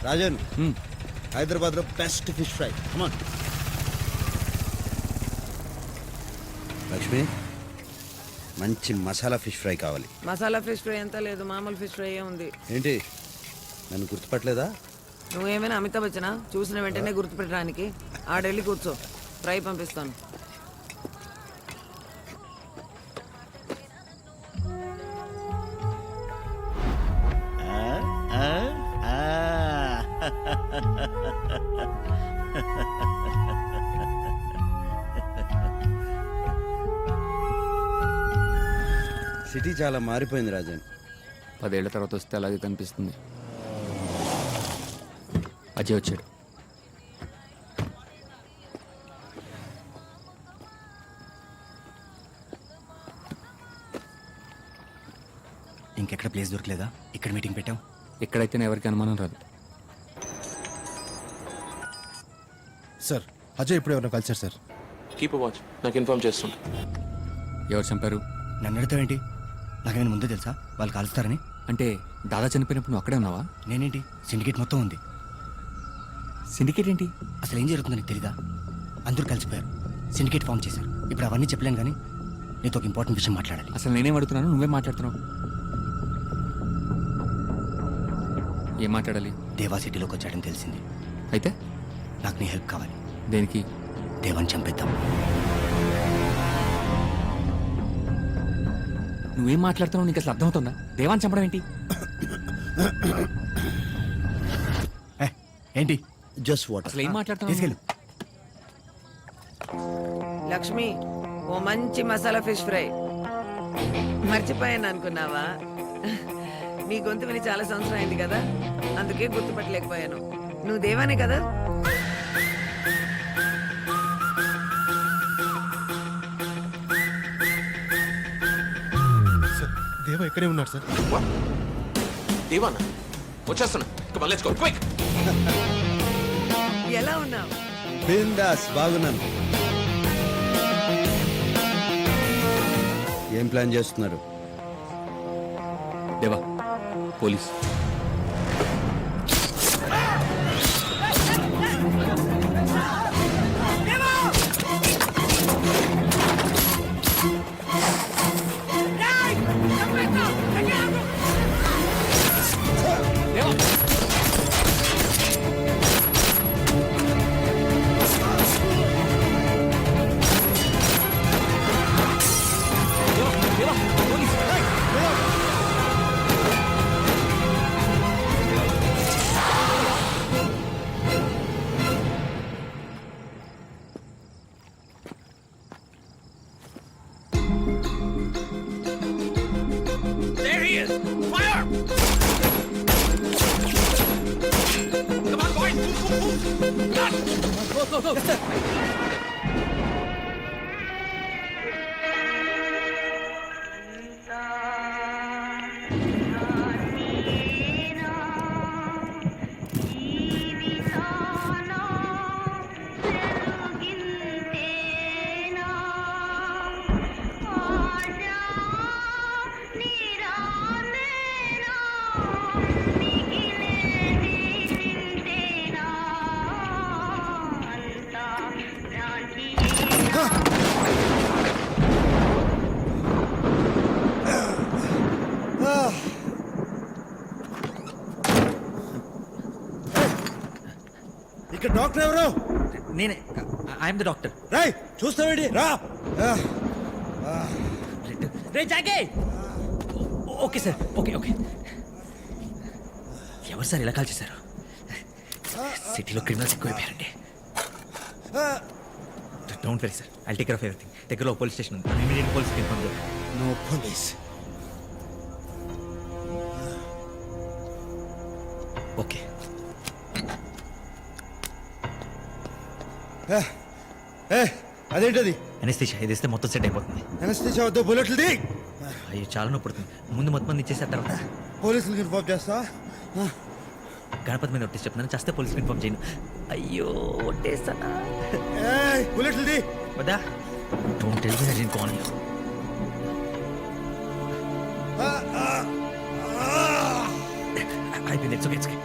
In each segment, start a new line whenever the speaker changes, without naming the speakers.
రాజన్ హైదరాబాద్ లో best fish fry. కమాన్ లక్ష్మి, మంచి masala fish fry కావాలి.
మసాలా ఫిష్ ఫ్రై ఎంత లేదు, మామూలు ఫిష్ ఫ్రై ఉంది.
ఏంటి నన్ను గుర్తుపట్టలేదా?
నువ్వేమైనా అమితాబ్ బచ్చనా? చూసిన వెంటనే గుర్తుపెట్టడానికి. ఆడెళ్ళి కూర్చో, ఫ్రై పంపిస్తాను.
సిటీ చాలా మారిపోయింది రాజన్.
10 ఏళ్ల తర్వాత వస్తే అలాగే కనిపిస్తుంది. అజయ్ వచ్చాడు.
ఇంకెక్కడ ప్లేస్ దొరకలేదా? ఇక్కడ మీటింగ్ పెట్టాం.
ఎక్కడైతేనే ఎవరికి అనుమానం రాదు.
సార్ అజయ్ ఇప్పుడు ఎవరైనా కలిసారు సార్.
కీప్ వాచ్, నాకు ఇన్ఫార్మ్ చేస్తుండే.
ఎవరు చంపారు?
నన్ను అడుగుతావేంటి? నాకేమైనా ముందే తెలుసా వాళ్ళు కాలుస్తారని?
అంటే దాదా చనిపోయినప్పుడు నువ్వు అక్కడే ఉన్నావా?
నేనేంటి, సిండికేట్ మొత్తం ఉంది.
సిండికేట్ ఏంటి?
అసలు ఏం జరుగుతుందో నీకు తెలీదా? అందరూ కలిసిపోయారు, సిండికేట్ ఫామ్ చేశారు. ఇప్పుడు అవన్నీ చెప్పలేను, కానీ నీతో ఒక ఇంపార్టెంట్ విషయం మాట్లాడాలి.
అసలు నేనేం అడుగుతున్నాను, నువ్వేం మాట్లాడుతున్నావు? ఏం మాట్లాడాలి?
దేవా సిటీలోకి వచ్చాడని తెలిసింది.
అయితే
నాకు నీ హెల్ప్ కావాలి.
దేనికి?
దేవాన్ని చంపేద్దాం.
నువ్వేం మాట్లాడుతున్నావు? నీకు అసలు అర్థమవుతుందా? దేవాన్ని చంపడం ఏంటి?
ఏంటి?
Just water.
అసలు ఏం మాట్లాడుతున్నావు?
తీసుకెళ్ళు.
లక్ష్మి, ఓ మంచి మసాలా ఫిష్ ఫ్రై. మర్చిపోయాను అనుకున్నావా? నీ గొంతు విని చాలా సంవత్సరం అయింది కదా, అందుకే గుర్తుపట్టలేకపోయాను. నువ్వు దేవానే కదా?
దేవా ఇక్కడే ఉన్నాడు సార్.
దేవానా? వచ్చేస్తున్నా. Come on, let's go, quick.
ఎలా ఉన్నావు?
బిందాస్, బాగున్నాను. ఏం ప్లాన్ చేస్తున్నారు?
దేవా police.
There he is. Fire! Come on, boys. Move. Go. Yes, sir.
ఇక్కడ డాక్టర్ ఎవరు?
నేనే. I'm the doctor.
రాయ్, చూస్తావేంటి? రా.
రే జాగే. Okay sir, okay. ఎవరు సార్ ఇలా కాల్ చేశారు? సిటీలో క్రిమినల్స్ ఎక్కువైపోయారండి. Don't worry sir, I'll take care of everything. దగ్గరలో పోలీస్ స్టేషన్ ఉంది, ఇమీడియట్ పోలీస్కి ఇన్ఫార్మ్ చేయండి.
No police.
ఓకే.
అదేంటది?
అనస్థీషియా ఇది ఇస్తే మొత్తం సెట్ అయిపోతుంది.
అనస్థీషియా వద్దు, బుల్లెట్లు ది.
అయ్యో చాలా నొప్పి పుడుతుంది. ముందు మొత్తం మంది ఇచ్చేసారు, తర్వాత
పోలీసులకు ఇన్ఫార్మ్ చేస్తా.
గణపతి మీద ఒట్టేసి చెప్తున్నాను, చేస్తే పోలీసుకి ఇన్ఫార్మ్ చేయను. అయ్యో ఒట్టేస్తానా?
బుల్లెట్లు ది.
వద్దా? Don't tell me I didn't call you. అయిపోయింది. It's okay.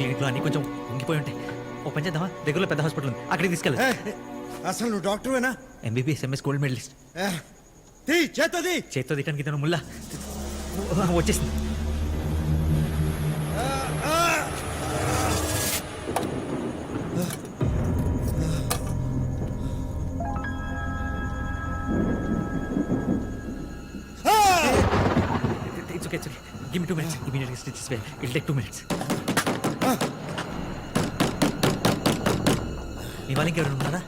క్లినిక్లో అన్ని కొంచెం ఉంగిపోయి ఉంటాయి. ఓ పని చేద్దామా, దగ్గరలో పెద్ద హాస్పిటల్ ఉంది, అక్కడికి తీసుకెళ్ళి.
అసలు నువ్వు డాక్టర్వేనా?
MBBS MS gold medalist.
తీ చేతది.
చేత్తో దిగడానికి ఇతను ముల్లా వచ్చేసింది. It's okay. Give me 2 minutes. Immediately stitch this way. It'll take 2 minutes. మీ వాళ్ళకి ఎవరు ఉన్నారా?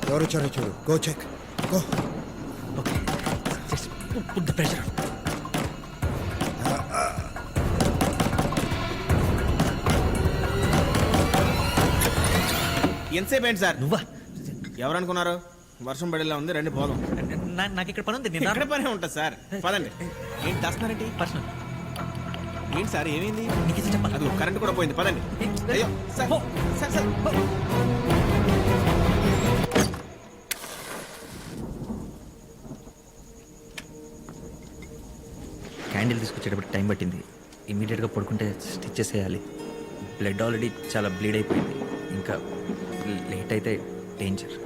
ఎవరు వచ్చారో చూడు. Go check. Go.
Okay, just put the pressure.
ఎంతసేపు ఏంటి సార్?
నువ్వా?
ఎవరనుకున్నారు? వర్షం పడేలా ఉంది, రండి పోదాం.
నాకు ఇక్కడ పని ఉంది. నేను
ఎక్కడ పనే ఉంటుంది సార్. పదండి. ఏంటి దాస్తున్నారేంటి?
పర్సనల్.
ఏంటి సార్ ఏమైంది?
నీకు ఇది చెప్పాలి.
అది కరెంట్ కూడా పోయింది. పదండి. అయ్యో సార్ సార్ సార్
క్యాండిల్ తీసుకొచ్చేటప్పుడు టైం పట్టింది. ఇమీడియట్గా పడుకుంటే స్టిచ్ చేసేయాలి. బ్లడ్ ఆల్రెడీ చాలా బ్లీడ్ అయిపోయింది. ఇంకా లేట్ అయితే డేంజర్.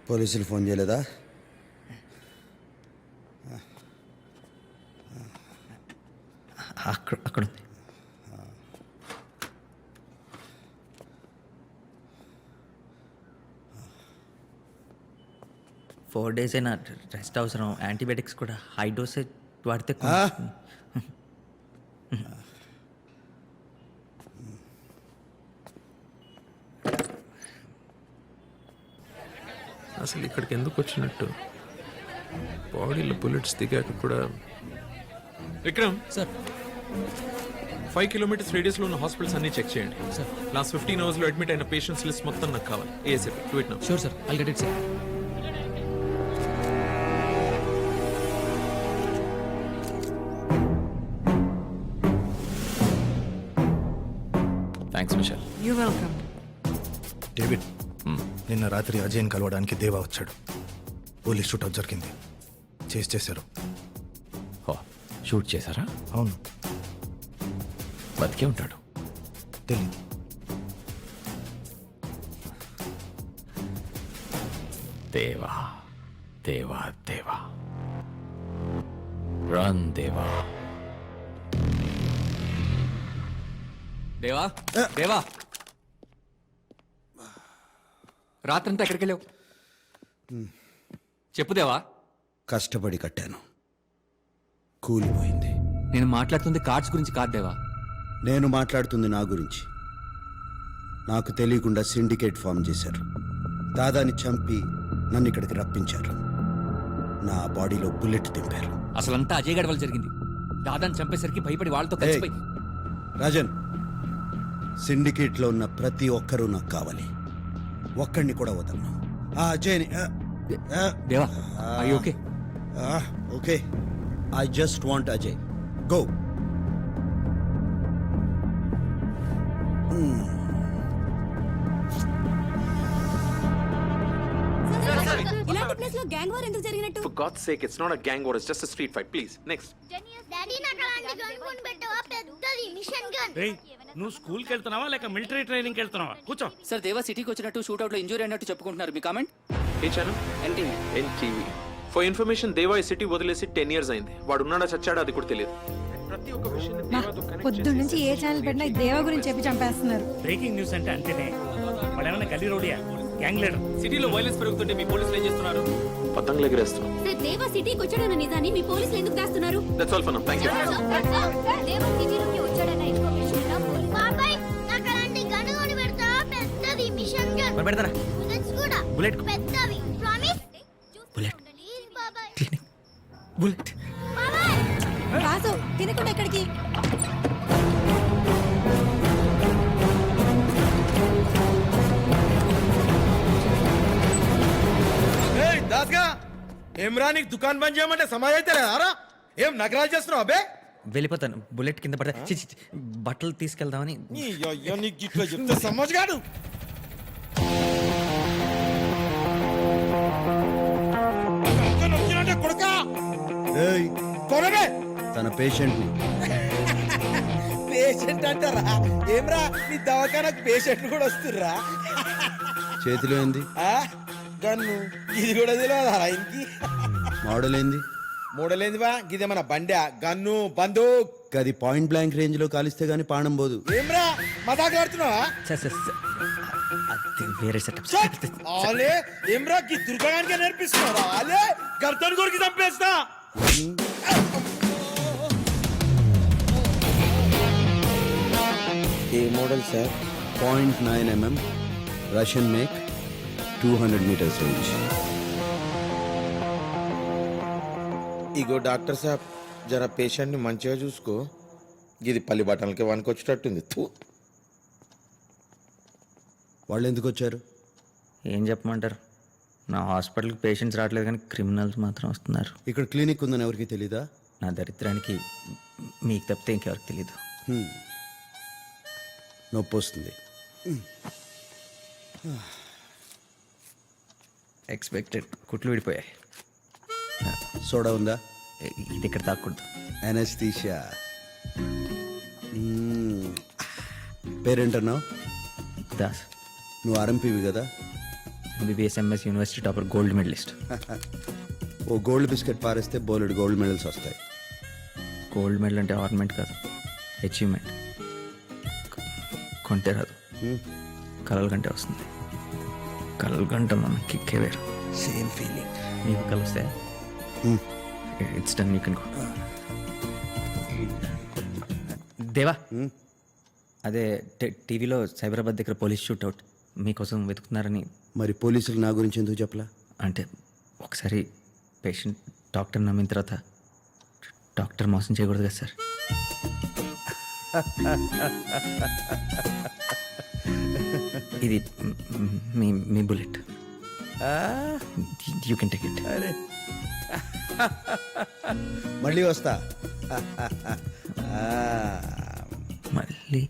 పోలీసులు ఫోన్ చేయలేదా?
అక్కడ ఉంది. ఫోర్ డేస్ అయినా రెస్ట్ అవసరం. యాంటీబయాటిక్స్ కూడా హై డోసేజ్ వాడితే
అసలు ఇక్కడికి ఎందుకు వచ్చినట్టు? బాడీలో బుల్లెట్స్ దిగాక కూడా. విక్రమ్
సార్
5 కిలోమీటర్స్ రేడియస్లో ఉన్న హాస్పిటల్స్ అన్ని చెక్ చేయండి సార్. లాస్ట్ 15 అవర్స్లో అడ్మిట్ అయిన పేషెంట్స్ లిస్ట్ మొత్తం నాకు కావాలి. ASAP do it now.
Sure sir, I'll get it sir. Thanks Michelle.
You welcome.
David, నిన్న రాత్రి అజయ్ని కలవడానికి దేవా వచ్చాడు. పోలీస్ షూట్అవుట్ జరిగింది. చేశారు.
షూట్ చేశారా?
అవును.
బతికే ఉంటాడు.
తెలియదు.
దేవా దేవా దేవా, రన్ దేవా. దేవా దేవా, రాత్రంతా ఎక్కడికి వెళ్ళావు? చెప్పు దేవా.
కష్టపడి కట్టాను, కూలిపోయింది.
నేను మాట్లాడుతుంది కార్డ్స్ గురించి కాదు దేవా.
నేను మాట్లాడుతుంది నా గురించి. నాకు తెలియకుండా సిండికేట్ ఫామ్ చేశారు. దాదాని చంపి నన్ను ఇక్కడికి రప్పించారు. నా బాడీలో బుల్లెట్ దింపారు.
అసలంతా అజయ్ గడ్ వల్ల జరిగింది. దాదాని చంపేసరికి భయపడి వాళ్ళతో కలిసిపోయి.
రాజన్, సిండికేట్లో ఉన్న ప్రతి ఒక్కరూ నాకు కావాలి. ఒక్కడిని కూడా వదలను. ఆ అజయ్ని.
దేవా, are you okay?
Okay, I just want Ajay. Go.
ఇలాంటి ప్లేస్ లో గ్యాంగ్ వార్ ఎందుకు జరిగినట్టు?
For God's sake, it's not a gang war, it's just a street fight. Please, next.
Daddy నాకు అలాంటి గన్ కొని పెట్టవా? పెద్దది మిషన్ గన్.
నువ్వు స్కూల్కి వెళ్తున్నావా లేక మిలిటరీ ట్రైనింగ్కి వెళ్తున్నావా? కూర్చో.
సార్, దేవా సిటీకి వచ్చినట్టు షూట్అవుట్ లో ఇంజూరీ అయినట్టు చెప్పుకుంటున్నారు. మీ కామెంట్?
ఏ channel? NTV. For information, Deva ఈ సిటీ వదిలేసి 10 years అయింది. వాడు ఉన్నాడా చచ్చాడా అది కూడా తెలియదు. ప్రతి ఒక్క విషయం
పొద్దు నుంచి ఏ ఛానల్ పెట్టినా దేవా గురించి చెప్పి చంపేస్తున్నారు.
బ్రేకింగ్ న్యూస్ అంటే అంతేనే. వాడేమన్నా గల్లీ రోడియా? Gang leader. సిటీలో వైలెన్స్ పెరుగుతుంటే మీ పోలీసులు ఏం చేస్తున్నారు?
పతంగులు ఎగరేస్తున్నాం.
దేవా సిటీకి వచ్చాడన్న నిజాన్ని మీ పోలీసులు ఎందుకు దాస్తున్నారు?
That's all for now. Thank you.
Deva సిటీలోకి వచ్చాడన్న ఇన్ఫర్మేషన్ బాబాయ్ నాకు అలాంటి గన్ కొని పెడతా పెద్దది మిషన్ గన్
మరి పెడతారా?
బుల్లెట్స్ కూడా
బుల్లెట్
పెద్దవి ప్రామిస్
బుల్లెట్
ప్లీజ్ బాబాయ్
క్లినిక్ బుల్లెట్.
బాబాయ్ రాజు తినకుండా ఎక్కడికి
దాస్గా ఏమ్రా నీకు దుకాణం బంద్ చేయమంటే సమాజ్ అయితే లేదారా? ఏం నగరాలు చేస్తున్నావు అబే?
వెళ్ళిపోతాను. బుల్లెట్ కింద పడతా. చి, చి, చి, బట్టలు తీసుకెళ్దామని.
నీ అయ్యో నీకు ఇట్లా చెప్తే సమాజ్ గాడు కొడుకా
ఏయ్,
కొనవే
తన పేషెంట్ని
పేషెంట్ అంటారా? ఏమ్రా నీ దవాఖానకు పేషెంట్లు కూడా వస్తుర్రా?
చేతిలో ఏంది?
ఆ? గన్ను ఇది కూడా తెలియదు ఆయనకి.
మోడల్ ఏంది?
మూడలేంది బా గిదేమన్నా బండ్యా గన్ను బందూక్?
అది పాయింట్ బ్లాంక్ రేంజ్ లో కాలిస్తే గానీ పాణం పోదు.
ఏమ్రా మదాకు ఆడుతున్నావా?
సార్ సార్ సార్, అది వేరే సెటప్.
ఆలే ఏమ్రా కి దుర్గానికి నేర్పిస్తున్నారా? ఆలే గర్దన్ గురికి చంపేస్తా. ఏ model sir?
0.9 mm Russian make, 200 meters range.
ఇగో డాక్టర్ సాబ్ జర పేషెంట్ ని మంచిగా చూసుకో. ఇది పల్లి బట్టలకి వనుకొచ్చేటట్టుంది. థూ.
వాళ్ళు ఎందుకు వచ్చారు?
ఏం చెప్పమంటారు? నా హాస్పిటల్కి పేషెంట్స్ రావట్లేదు కానీ క్రిమినల్స్ మాత్రం వస్తున్నారు.
ఇక్కడ క్లినిక్ ఉందని ఎవరికి తెలీదా?
నా దరిద్రానికి మీకు తప్పితే ఇంకెవరికి తెలీదు.
నొప్పి వస్తుంది.
ఎక్స్పెక్టెడ్. కుట్లు విడిపోయాయి.
సోడా ఉందా?
ఇది ఇక్కడ తాకూడదు.
అనస్థీషియా. పేరేంటన్నావు?
దాస్.
నువ్వు ఆర్ఎంపీవి కదా?
MBBS MS university topper, gold medalist.
ఓ గోల్డ్ బిస్కెట్ పారేస్తే బోలెడు గోల్డ్ మెడల్స్ వస్తాయి.
గోల్డ్ మెడల్ అంటే ఆర్నమెంట్ కాదు, అచీవ్మెంట్. కొంటే రాదు, కలల కంటే వస్తుంది. కలల కంటే మన కిక్కే వేరు.
Same feeling.
నీకు కలిస్తే it's done, you can go. దేవా, అదే టీవీలో సైబరాబాద్ దగ్గర పోలీస్ షూట్అవుట్ మీకోసం వెతుకుతున్నారని.
మరి పోలీసులు నా గురించి ఎందుకు చెప్పలా?
అంటే ఒకసారి పేషెంట్ డాక్టర్ నమ్మిన తర్వాత డాక్టర్ మోసం చేయకూడదు కదా సార్. ఇది మీ bullet. You can take it.
అరే మళ్ళీ వస్తా.
మళ్ళీ